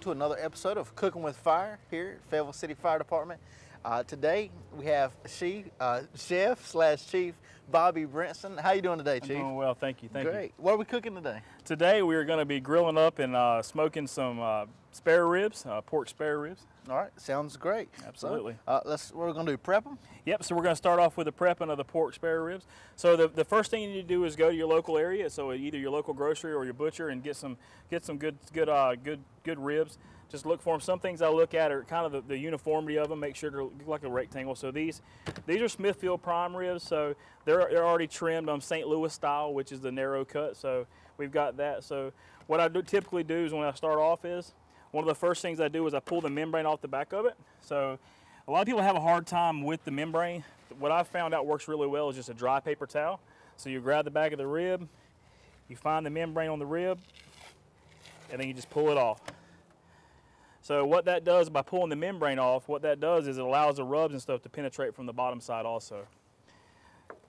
to another episode of Cooking with Fire here at Fayetteville City Fire Department. Today we have Chef/Chief Bobby Brinson. How you doing today, Chief? I'm doing well, thank you. Thank you. Great. What are we cooking today? Today we are going to be grilling up and smoking some spare ribs, pork spare ribs. All right, sounds great. Absolutely. So, we're going to do prep them? Yep, so we're going to start off with the prepping of the pork spare ribs. So the first thing you need to do is go to your local area, so either your local grocery or your butcher, and get some good ribs. Just look for them. Some things I look at are kind of the uniformity of them. Make sure they look like a rectangle. So these are Smithfield prime ribs. So they're already trimmed on St. Louis style, which is the narrow cut. So we've got that. So what I typically do is when I start off is one of the first things I do is I pull the membrane off the back of it. So a lot of people have a hard time with the membrane. What I've found out works really well is just a dry paper towel. So you grab the back of the rib, you find the membrane on the rib, and then you just pull it off. So what that does by pulling the membrane off, what that does is it allows the rubs and stuff to penetrate from the bottom side also.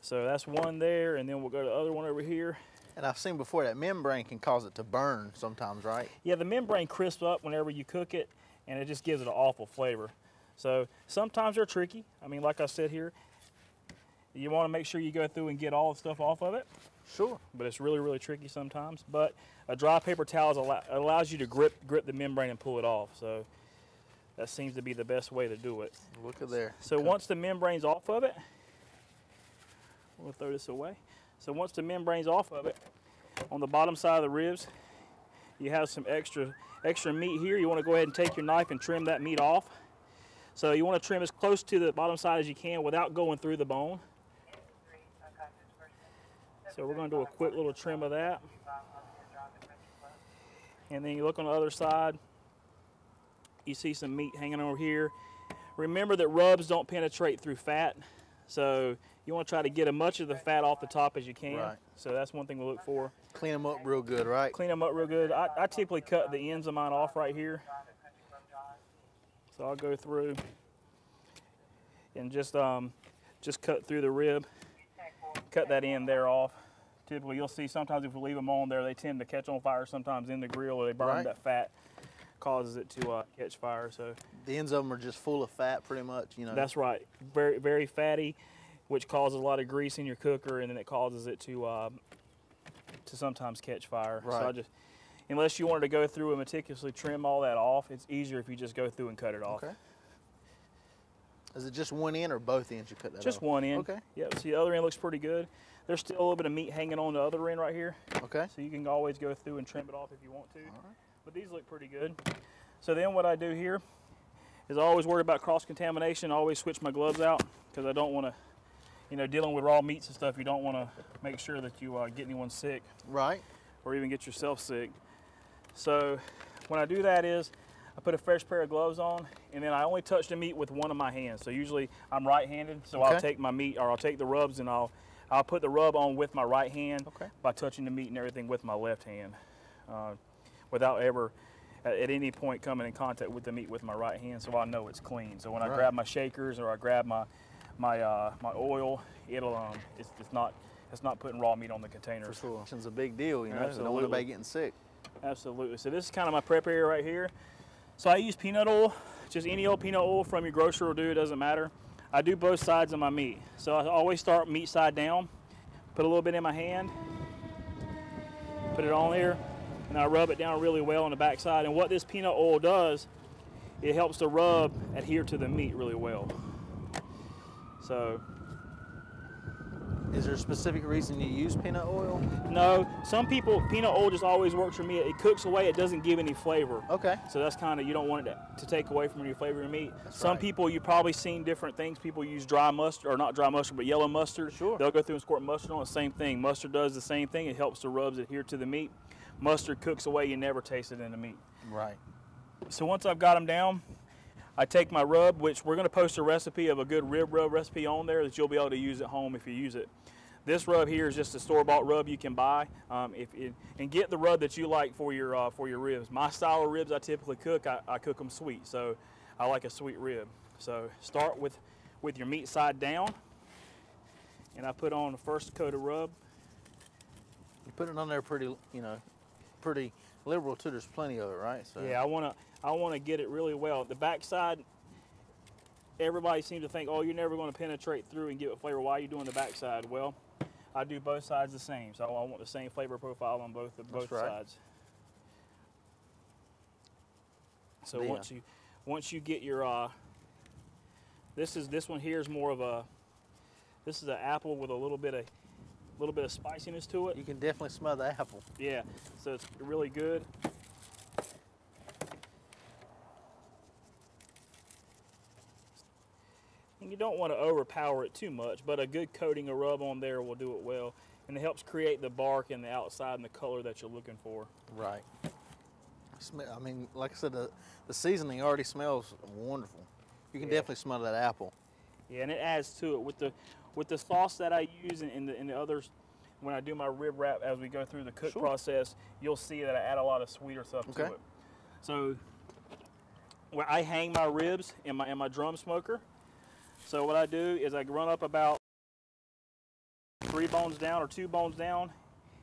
So that's one there, and then we'll go to the other one over here. And I've seen before that membrane can cause it to burn sometimes, right? Yeah, the membrane crisps up whenever you cook it, and it just gives it an awful flavor. So sometimes they're tricky. I mean, like I said here, you want to make sure you go through and get all the stuff off of it. Sure. But it's really, really tricky sometimes. But a dry paper towel allows you to grip the membrane and pull it off. So that seems to be the best way to do it. Look at there. So once the membrane's off of it, we'll throw this away. So once the membrane's off of it, on the bottom side of the ribs, you have some extra meat here. You want to go ahead and take your knife and trim that meat off. So you want to trim as close to the bottom side as you can without going through the bone. So we're going to do a quick little trim of that. And then you look on the other side, you see some meat hanging over here. Remember that rubs don't penetrate through fat. So you want to try to get as much of the fat off the top as you can. Right. So that's one thing to look for. Clean them up real good, right? Clean them up real good. I typically cut the ends of mine off right here. So I'll go through and just cut through the rib. Cut that end there off. Typically you'll see sometimes if we leave them on there, they tend to catch on fire sometimes in the grill, or they burn. Right. That fat causes it to catch fire. So the ends of them are just full of fat pretty much, you know. That's right. Very, very fatty, which causes a lot of grease in your cooker, and then it causes it to sometimes catch fire. Right. So unless you wanted to go through and meticulously trim all that off, it's easier if you just go through and cut it off. Okay. Is it just one end or both ends you cut that off? Just one end. Okay. Yep, see the other end looks pretty good. There's still a little bit of meat hanging on the other end right here. Okay. So you can always go through and trim it off if you want to. All right. But these look pretty good. So then what I do here is I always worry about cross-contamination. I always switch my gloves out because I don't want to, you know, dealing with raw meats and stuff, you don't want to make sure that you get anyone sick. Right. Or even get yourself sick. So when I do that is I put a fresh pair of gloves on, and then I only touch the meat with one of my hands. So usually I'm right-handed, so Okay. I'll take my meat, or I'll take the rubs, and I'll put the rub on with my right hand. Okay. By touching the meat and everything with my left hand, without ever at any point coming in contact with the meat with my right hand, so I know it's clean. So when I grab my shakers or I grab my oil, it's not putting raw meat on the containers. For sure. It's a big deal, you know. Absolutely. Don't want anybody getting sick. Absolutely. So this is kind of my prep area right here. So I use peanut oil, just any old peanut oil from your grocery will do, it doesn't matter. I do both sides of my meat. So I always start meat side down, put a little bit in my hand, put it on there, and I rub it down really well on the back side. And what this peanut oil does, it helps the rub adhere to the meat really well. So. Is there a specific reason you use peanut oil? No, some people, peanut oil just always works for me. It cooks away, it doesn't give any flavor. Okay. So that's kind of, you don't want it to take away from your flavor of meat. That's Some right. people, you've probably seen different things. People use dry mustard, or not dry mustard, but yellow mustard. Sure. They'll go through and squirt mustard on it, same thing. Mustard does the same thing. It helps the rubs adhere to the meat. Mustard cooks away, you never taste it in the meat. Right. So once I've got them down, I take my rub, which we're going to post a recipe of a good rib rub recipe on there that you'll be able to use at home if you use it. This rub here is just a store-bought rub you can buy, and get the rub that you like for your ribs. My style of ribs I typically cook, I cook them sweet, so I like a sweet rib. So start with your meat side down, and I put on the first coat of rub. You put it on there pretty, you know, pretty liberal too. There's plenty of it, right? So yeah, I I want to get it really well. The backside, everybody seems to think, oh, you're never going to penetrate through and get a flavor. Why are you doing the backside? Well, I do both sides the same, so I want the same flavor profile on both sides. So once you get your this one here is more of a, this is an apple with a little bit of spiciness to it. You can definitely smell the apple. Yeah, so it's really good. And you don't want to overpower it too much, but a good coating of rub on there will do it well, and it helps create the bark and the outside and the color that you're looking for. Right. I mean, like I said, the seasoning already smells wonderful. You can definitely smell that apple. Yeah, and it adds to it with the sauce that I use in the others. When I do my rib wrap, as we go through the cook process, you'll see that I add a lot of sweeter stuff to it. So, where I hang my ribs in my drum smoker. So what I do is I run up about 3 bones down or 2 bones down,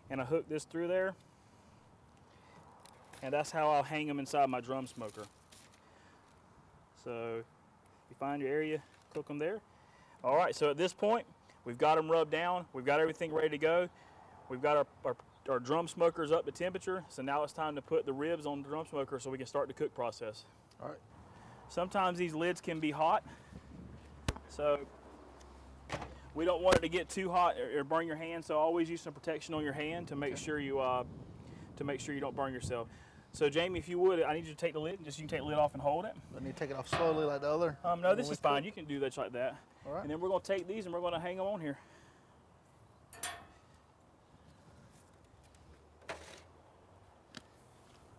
and I hook this through there. And that's how I'll hang them inside my drum smoker. So you find your area, cook them there. All right, so at this point, we've got them rubbed down. We've got everything ready to go. We've got our drum smokers up to temperature. So now it's time to put the ribs on the drum smoker so we can start the cook process. All right. Sometimes these lids can be hot. So we don't want it to get too hot or burn your hand. So always use some protection on your hand to make sure you don't burn yourself. So Jamie, if you would, I need you to take the lid. You can take the lid off and hold it. I need to take it off slowly like the other. No, this is fine. You can do that like that. All right. And then we're going to take these and we're going to hang them on here.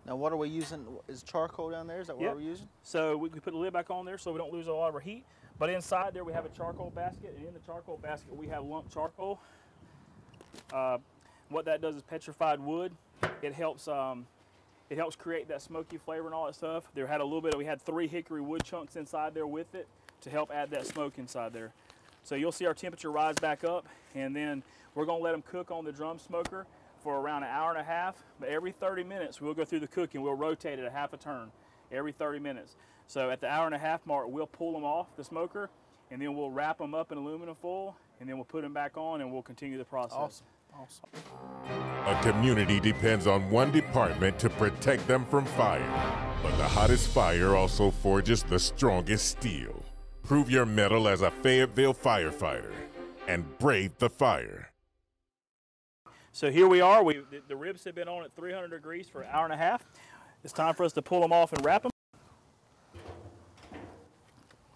Now what are we using? Is charcoal down there? Is that what we're using? So we put the lid back on there so we don't lose a lot of our heat. But inside there we have a charcoal basket, and in the charcoal basket we have lump charcoal. What that does is petrified wood. It helps create that smoky flavor and all that stuff. We had 3 hickory wood chunks inside there with it to help add that smoke inside there. So you'll see our temperature rise back up, and then we're going to let them cook on the drum smoker for around 1.5 hours. But every 30 minutes we'll go through the cooking. We'll rotate it a half a turn every 30 minutes. So at the 1.5 hour mark, we'll pull them off the smoker, and then we'll wrap them up in aluminum foil, and then we'll put them back on, and we'll continue the process. Awesome. A community depends on one department to protect them from fire. But the hottest fire also forges the strongest steel. Prove your mettle as a Fayetteville firefighter and brave the fire. So here we are. The ribs have been on at 300 degrees for 1.5 hours. It's time for us to pull them off and wrap them.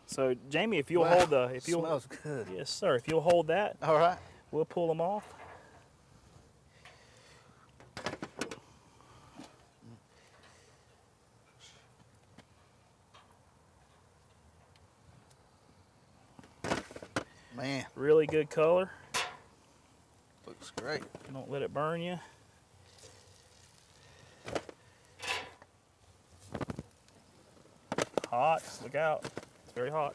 So Jamie, if you'll hold the, smells good. Yes, sir. If you'll hold that, all right, we'll pull them off. Man, really good color. Looks great. Don't let it burn you. Hot. Look out. It's very hot.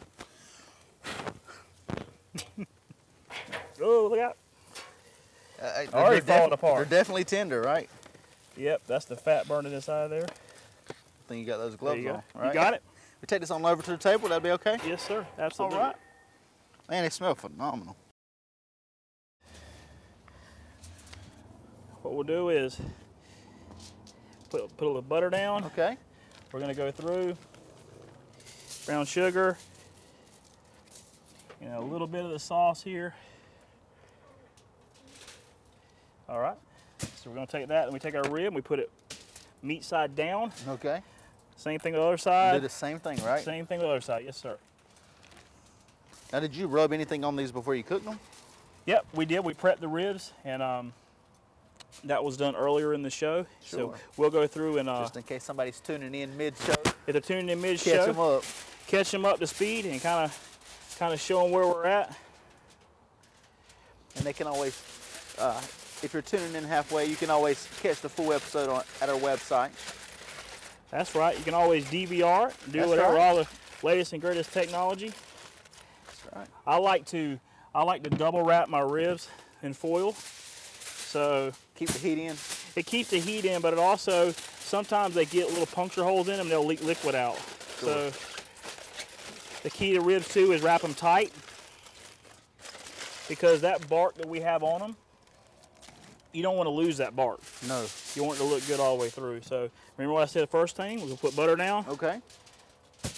Oh, look out. Already falling apart. They're definitely tender, right? Yep, that's the fat burning inside there. I think you got those gloves on. All right. You got it? We take this on over to the table, that'd be okay? Yes, sir. Absolutely. All right. Man, they smell phenomenal. What we'll do is put a little butter down. Okay. We're going to go through brown sugar, and a little bit of the sauce here. All right. So we're going to take that and we take our rib and we put it meat side down. Okay. Same thing on the other side. Do the same thing, right? Same thing on the other side. Yes, sir. Now, did you rub anything on these before you cooked them? Yep, we did. We prepped the ribs, and that was done earlier in the show. Sure. So we'll go through and just in case somebody's tuning in mid-show. If they're tuning in mid-show, catch them up to speed, and kind of show them where we're at. And they can always, if you're tuning in halfway, you can always catch the full episode at our website. That's right. You can always DVR it, do whatever, all the latest and greatest technology. That's right. I like to double wrap my ribs in foil. So keep the heat in? It keeps the heat in, but it also, sometimes they get little puncture holes in them and they'll leak liquid out. Sure. So the key to ribs too is wrap them tight, because that bark that we have on them, you don't want to lose that bark. No. You want it to look good all the way through. So remember what I said the first thing? We're gonna put butter down. Okay.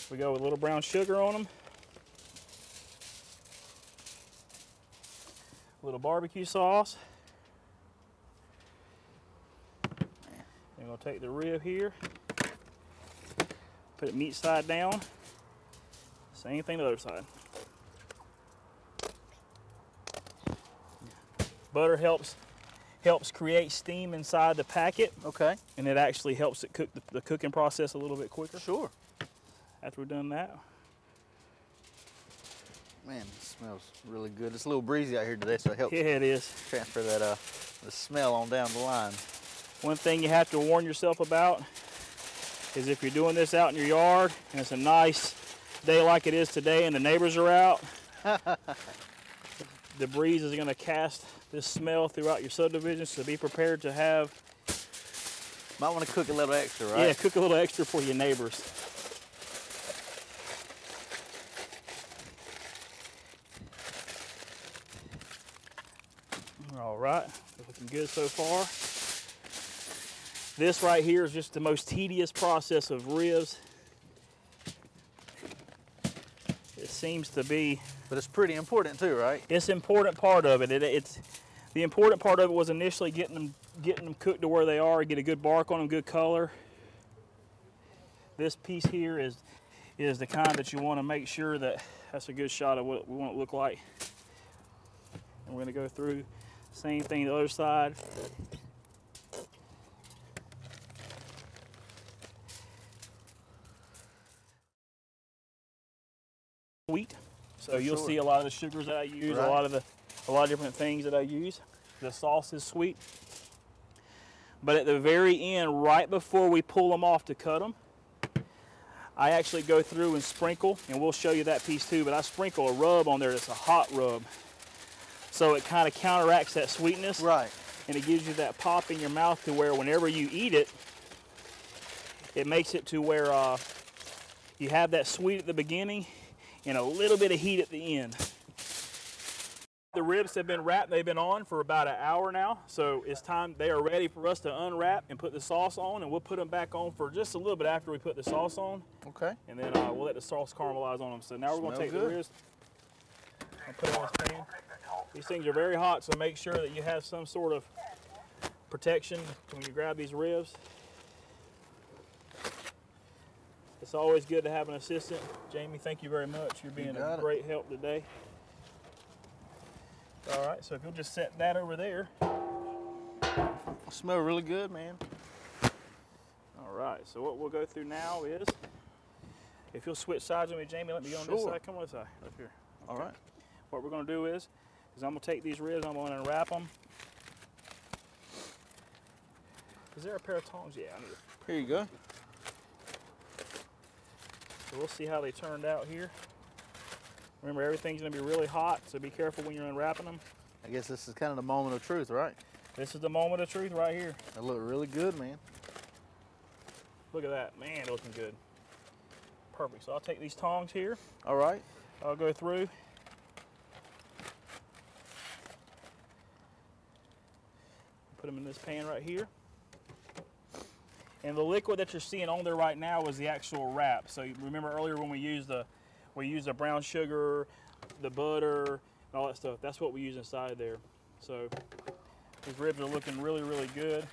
We go with a little brown sugar on them. A little barbecue sauce. And we'll take the rib here, put it meat side down. Same thing the other side. Butter helps create steam inside the packet. Okay. And it actually helps it cook the cooking process a little bit quicker. Sure. After we've done that. Man, it smells really good. It's a little breezy out here today, so it helps Yeah, it is. transfer that the smell on down the line. One thing you have to warn yourself about is if you're doing this out in your yard and it's a nice day like it is today and the neighbors are out, the breeze is going to cast this smell throughout your subdivision, so be prepared to have... Might want to cook a little extra, right? Yeah, cook a little extra for your neighbors. All right, looking good so far. This right here is just the most tedious process of ribs. It seems to be. But it's pretty important too, right? It's an important part of it. It's the important part of it was initially getting them cooked to where they are, get a good bark on them, good color. This piece here is the kind that you want to make sure that's a good shot of what we want it to look like. And we're going to go through same thing the other side. Sweet, so you'll see a lot of the sugars that I use, Right. a lot of different things that I use. The sauce is sweet, but at the very end, right before we pull them off to cut them, I actually go through and sprinkle, and we'll show you that piece too. But I sprinkle a rub on there that's a hot rub, so it kind of counteracts that sweetness, Right. and it gives you that pop in your mouth to where whenever you eat it, it makes it to where you have that sweet at the beginning and a little bit of heat at the end. The ribs have been wrapped, they've been on for about an hour now, so it's time, they are ready for us to unwrap and put the sauce on, and we'll put them back on for just a little bit after we put the sauce on. Okay. And then we'll let the sauce caramelize on them. So now we're going to take Smell the good. ribs and put them on this pan. These things are very hot, so make sure that you have some sort of protection when you grab these ribs. It's always good to have an assistant. Jamie, thank you very much. You're being a great help today. All right, so if you'll just set that over there. Smell really good, man. All right, so what we'll go through now is, if you'll switch sides with me, Jamie, let me go on this Sure. side. Come on this side, up here. All right. What we're going to do is I'm going to take these ribs, I'm going to unwrap them. Is there a pair of tongs? Yeah, I need it. Here you go. So we'll see how they turned out here. Remember, everything's going to be really hot, so be careful when you're unwrapping them. I guess this is kind of the moment of truth, right? This is the moment of truth right here. They look really good, man. Look at that. Man, looking good. Perfect. So I'll take these tongs here. All right. I'll go through. Put them in this pan right here. And the liquid that you're seeing on there right now is the actual wrap. So you remember earlier when we used the brown sugar, the butter, and all that stuff. That's what we use inside there. So these ribs are looking really, really good.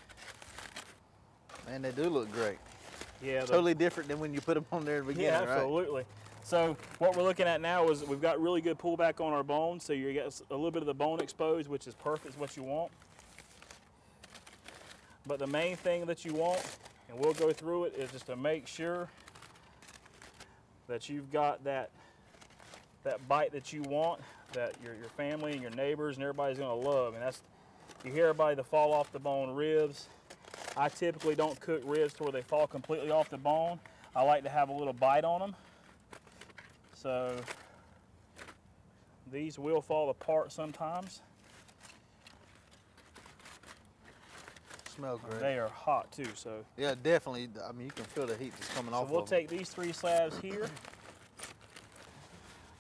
Man, they do look great. Yeah, Totally different than when you put them on there in the beginning, yeah, right? absolutely. So what we're looking at now is we've got really good pullback on our bones. So you get a little bit of the bone exposed, which is perfect, is what you want. But the main thing that you want, and we'll go through it, is just to make sure that you've got that bite that you want, that your family and your neighbors and everybody's going to love. And that's, you hear everybody that fall off the bone ribs. I typically don't cook ribs to where they fall completely off the bone. I like to have a little bite on them. So these will fall apart sometimes. smell great. They are hot too, so. Yeah, definitely. I mean, you can feel the heat that's coming off. So we'll of them. take these 3 slabs here.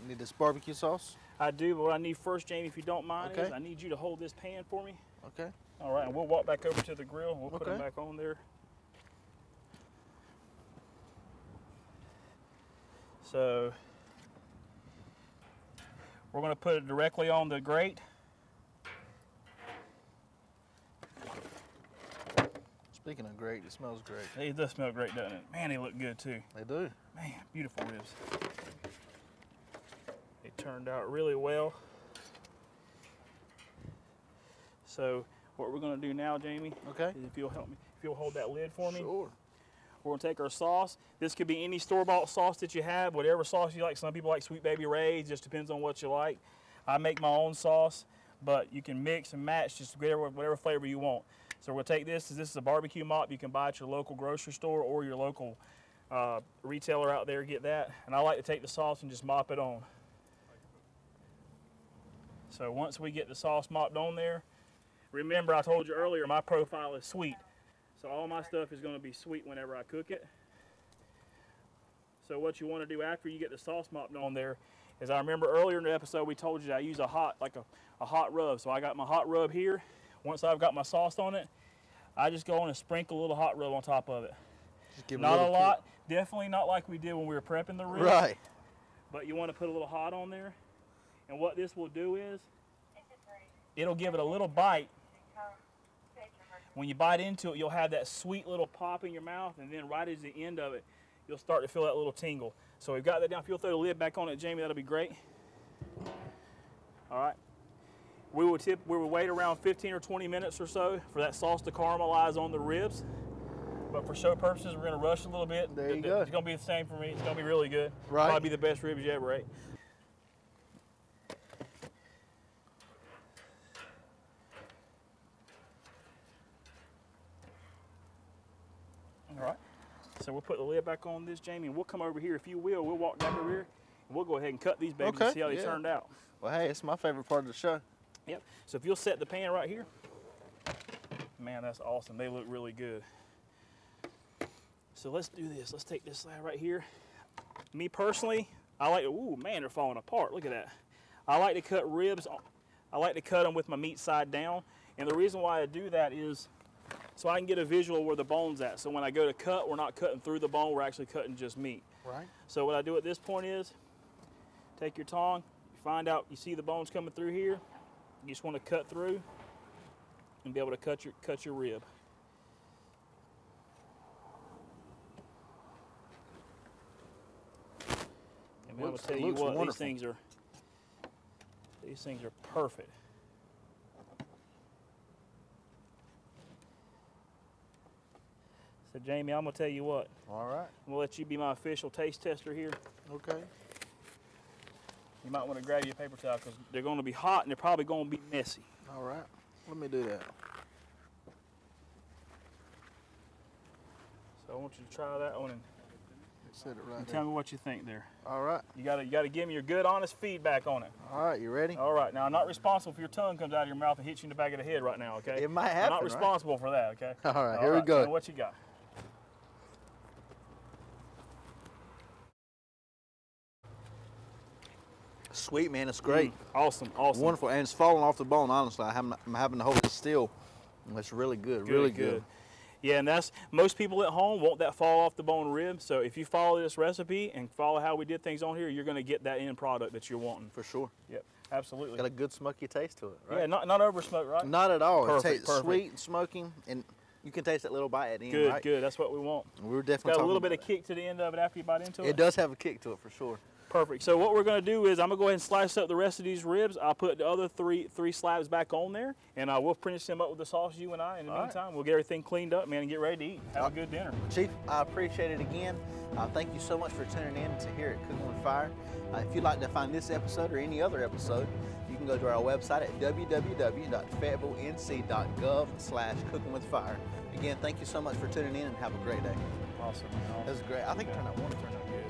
You need this barbecue sauce? I do, but what I need first, Jamie, if you don't mind, Okay. is I need you to hold this pan for me. Okay. All right, and we'll walk back over to the grill. We'll put them back on there. So we're going to put it directly on the grate. Speaking of great, it smells great. It does smell great, doesn't it? Man, they look good too. They do. Man, beautiful ribs. They turned out really well. So what we're going to do now, Jamie, Okay. is if you'll help me, if you'll hold that lid for me. Sure. We're going to take our sauce. This could be any store-bought sauce that you have, whatever sauce you like. Some people like Sweet Baby Ray's, just depends on what you like. I make my own sauce, but you can mix and match just whatever flavor you want. So we're going to take this. This is a barbecue mop you can buy at your local grocery store or your local retailer out there. Get that. And I like to take the sauce and just mop it on. So once we get the sauce mopped on there, remember I told you earlier my profile is sweet. So all my stuff is going to be sweet whenever I cook it. So what you want to do after you get the sauce mopped on there is, I remember earlier in the episode we told you I use a hot rub. So I got my hot rub here. Once I've got my sauce on it, I just go on and sprinkle a little hot rub on top of it. Just give Not a lot. kick. Definitely not like we did when we were prepping the ribs. Right. But you want to put a little hot on there. And what this will do is, it'll give it a little bite. When you bite into it, you'll have that sweet little pop in your mouth, and then right at the end of it, you'll start to feel that little tingle. So we've got that down. If you'll throw the lid back on it, Jamie, that'll be great. All right. We will wait around 15 or 20 minutes or so for that sauce to caramelize on the ribs. But for show purposes, we're going to rush a little bit. There you go. It's going to be the same for me. It's going to be really good. Right. Probably be the best ribs you ever ate. All right. So we'll put the lid back on this, Jamie, and we'll come over here, if you will. We'll walk down over here, and we'll go ahead and cut these babies and see how they turned out. Well, hey, it's my favorite part of the show. Yep. So if you'll set the pan right here. Man, that's awesome. They look really good. So let's do this. Let's take this slab right here. Me personally, I like to, ooh, man, they're falling apart. Look at that. I like to cut ribs. I like to cut them with my meat side down. And the reason why I do that is so I can get a visual where the bone's at. So when I go to cut, we're not cutting through the bone, we're actually cutting just meat. Right. So what I do at this point is, take your tongue, you find out, you see the bones coming through here, you just want to cut through and be able to cut your rib. And I'm going to tell you what, these things are perfect. So Jamie, I'm going to tell you what. All right. I'm going to let you be my official taste tester here. Okay. You might want to grab your paper towel because they're going to be hot and they're probably going to be messy. All right. Let me do that. So I want you to try that one and Set it right tell there. me what you think there. All right. You gotta give me your good, honest feedback on it. All right. You ready? All right. Now, I'm not responsible if your tongue comes out of your mouth and hits you in the back of the head right now, okay? It might happen, I'm not responsible for that, okay? All right. Here we go. So what you got? Sweet, man. It's great. Awesome, awesome. Wonderful. And it's falling off the bone, honestly. I'm having to hold it still. It's really good. Really good. Yeah, and that's, most people at home want that fall off the bone rib. So if you follow this recipe and follow how we did things on here, you're going to get that end product that you're wanting. For sure. Yep, absolutely. Got a good smoky taste to it, right? Yeah, not over smoked, right? Not at all. Perfect, It tastes perfect. sweet and smoking, and you can taste that little bite at the end, Good, right? good. That's what we want. We were definitely Got a talking little bit about of kick to the end of it after you bite into it. It does have a kick to it, for sure. Perfect. So what we're going to do is I'm going to go ahead and slice up the rest of these ribs. I'll put the other three slabs back on there, and we'll finish them up with the sauce, you and I. In the meantime, we'll get everything cleaned up, man, and get ready to eat. Have a good dinner. Chief, I appreciate it again. Thank you so much for tuning in to here at Cooking with Fire. If you'd like to find this episode or any other episode, you can go to our website at www.fayettevillennc.gov/cookingwithfire. Again, thank you so much for tuning in, and have a great day. Awesome. That was great. I think it turned out wonderful. Turned out good.